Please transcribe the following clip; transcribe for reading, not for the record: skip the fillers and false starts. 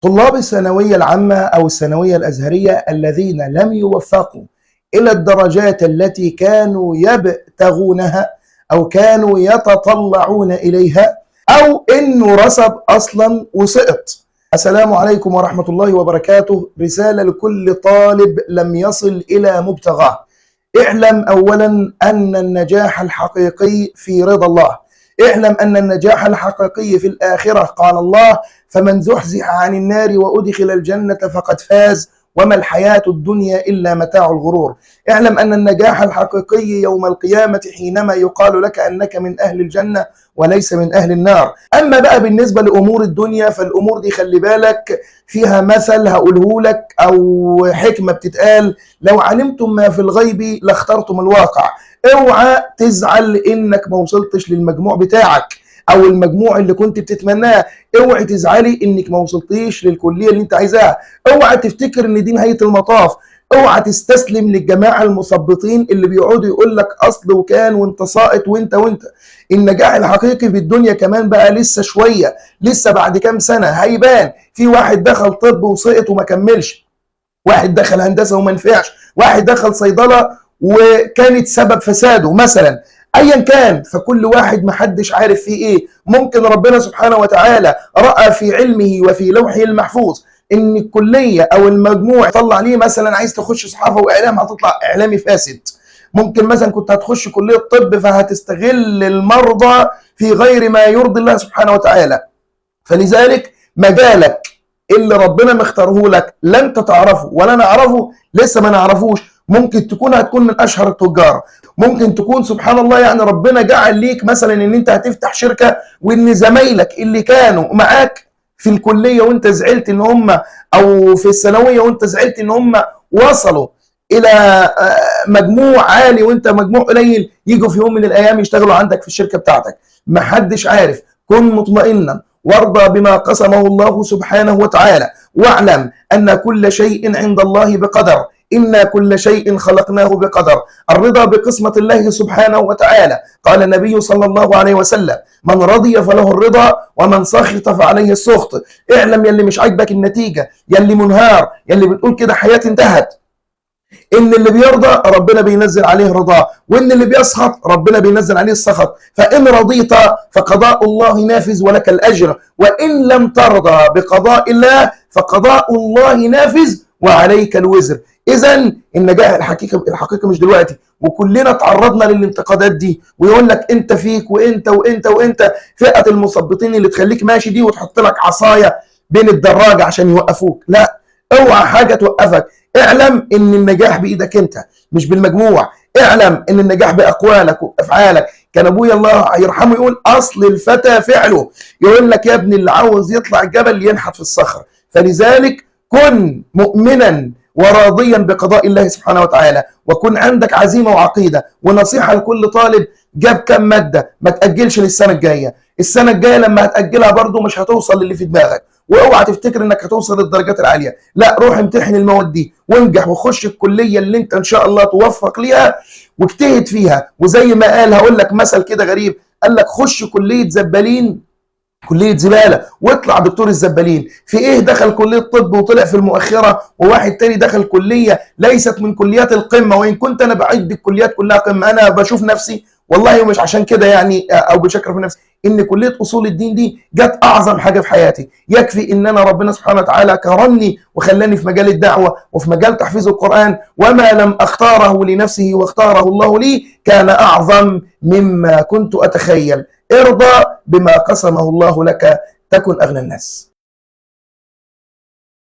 طلاب الثانوية العامة أو الثانوية الأزهرية الذين لم يوفقوا إلى الدرجات التي كانوا يبتغونها أو كانوا يتطلعون إليها، أو إنه رسب أصلا وسقط. السلام عليكم ورحمة الله وبركاته. رسالة لكل طالب لم يصل إلى مبتغاه. اعلم أولا أن النجاح الحقيقي في رضا الله. اعلم أن النجاح الحقيقي في الآخرة. قال الله: فمن زحزح عن النار وأدخل الجنة فقد فاز وما الحياة الدنيا إلا متاع الغرور. اعلم أن النجاح الحقيقي يوم القيامة حينما يقال لك أنك من أهل الجنة وليس من أهل النار. أما بقى بالنسبة لأمور الدنيا، فالأمور دي خلي بالك فيها مثل هقوله لك أو حكمة بتتقال: لو علمتم ما في الغيب لاخترتم الواقع. اوعى تزعل إنك ما وصلتش للمجموع بتاعك او المجموع اللي كنت بتتمناه. اوعي تزعلي انك ما وصلتيش للكليه اللي انت عايزاها. اوعى تفتكر ان دي نهايه المطاف. اوعى تستسلم للجماعه المثبطين اللي بيقعدوا يقول لك اصل وكان وانت ساقط وانت. النجاح الحقيقي في الدنيا كمان بقى لسه شويه، لسه بعد كام سنه هيبان. في واحد دخل طب وسقط وما كملش، واحد دخل هندسه وما نفعش، واحد دخل صيدله وكانت سبب فساده مثلا. ايا كان، فكل واحد محدش عارف فيه ايه. ممكن ربنا سبحانه وتعالى رأى في علمه وفي لوحه المحفوظ ان الكليه او المجموع طلع ليه مثلا عايز تخش صحافه واعلام، هتطلع اعلامي فاسد. ممكن مثلا كنت هتخش كليه طب فهتستغل المرضى في غير ما يرضي الله سبحانه وتعالى. فلذلك مجالك اللي ربنا مختاره لك لا انت تعرفه ولا نعرفه، لسه ما نعرفوش. ممكن هتكون من اشهر التجار، ممكن تكون سبحان الله يعني ربنا جعل ليك مثلا ان انت هتفتح شركه، وان زمايلك اللي كانوا معاك في الكليه وانت زعلت ان هم، او في الثانويه وانت زعلت ان هم وصلوا الى مجموع عالي وانت مجموع قليل، يجوا في يوم من الايام يشتغلوا عندك في الشركه بتاعتك. محدش عارف. كن مطمئنا وارضى بما قسمه الله سبحانه وتعالى، واعلم ان كل شيء عند الله بقدر. إنا كل شيء خلقناه بقدر. الرضا بقسمة الله سبحانه وتعالى. قال النبي صلى الله عليه وسلم: من رضي فله الرضا ومن سخط فعليه السخط. اعلم يلي مش عاجبك النتيجة، يلي منهار، يلي بتقول كده حياتي انتهت، ان اللي بيرضى ربنا بينزل عليه رضاه، وان اللي بيسخط ربنا بينزل عليه السخط. فان رضيت فقضاء الله نافذ ولك الاجر، وان لم ترضى بقضاء الله فقضاء الله نافذ وعليك الوزر. اذا النجاح الحقيقي مش دلوقتي، وكلنا تعرضنا للانتقادات دي، ويقول لك انت فيك وانت وانت وانت. فئه المثبطين اللي تخليك ماشي دي وتحط لك عصايه بين الدراجه عشان يوقفوك. لا، اوعى حاجه توقفك. اعلم ان النجاح بايدك انت مش بالمجموع. اعلم ان النجاح باقوالك وافعالك. كان ابويا الله يرحمه يقول: اصل الفتى فعله. يقول لك يا ابني اللي عاوز يطلع الجبل ينحت في الصخر. فلذلك كن مؤمنا وراضيا بقضاء الله سبحانه وتعالى، وكن عندك عزيمه وعقيده. ونصيحه لكل طالب: جاب كام ماده ما تاجلش للسنه الجايه. السنه الجايه لما هتاجلها برضو مش هتوصل للي في دماغك. واوعى تفتكر انك هتوصل للدرجات العاليه، لا، روح امتحن المواد دي وانجح وخش الكليه اللي انت ان شاء الله توفق ليها واجتهد فيها. وزي ما قال، هقول لك مثل كده غريب، قال لك: خش كليه زبالين، كليه زباله، واطلع دكتور الزبالين. في ايه دخل كليه طب وطلع في المؤخره، وواحد تاني دخل كليه ليست من كليات القمه. وان كنت انا بعد الكليات كلها قمه، انا بشوف نفسي والله مش عشان كده يعني او بشكر في نفسي ان كليه اصول الدين دي جت اعظم حاجه في حياتي. يكفي ان انا ربنا سبحانه وتعالى كرمني وخلاني في مجال الدعوه وفي مجال تحفيظ القران، وما لم اختاره لنفسه واختاره الله لي كان اعظم مما كنت اتخيل. ارضى بما قسمه الله لك تكن اغنى الناس.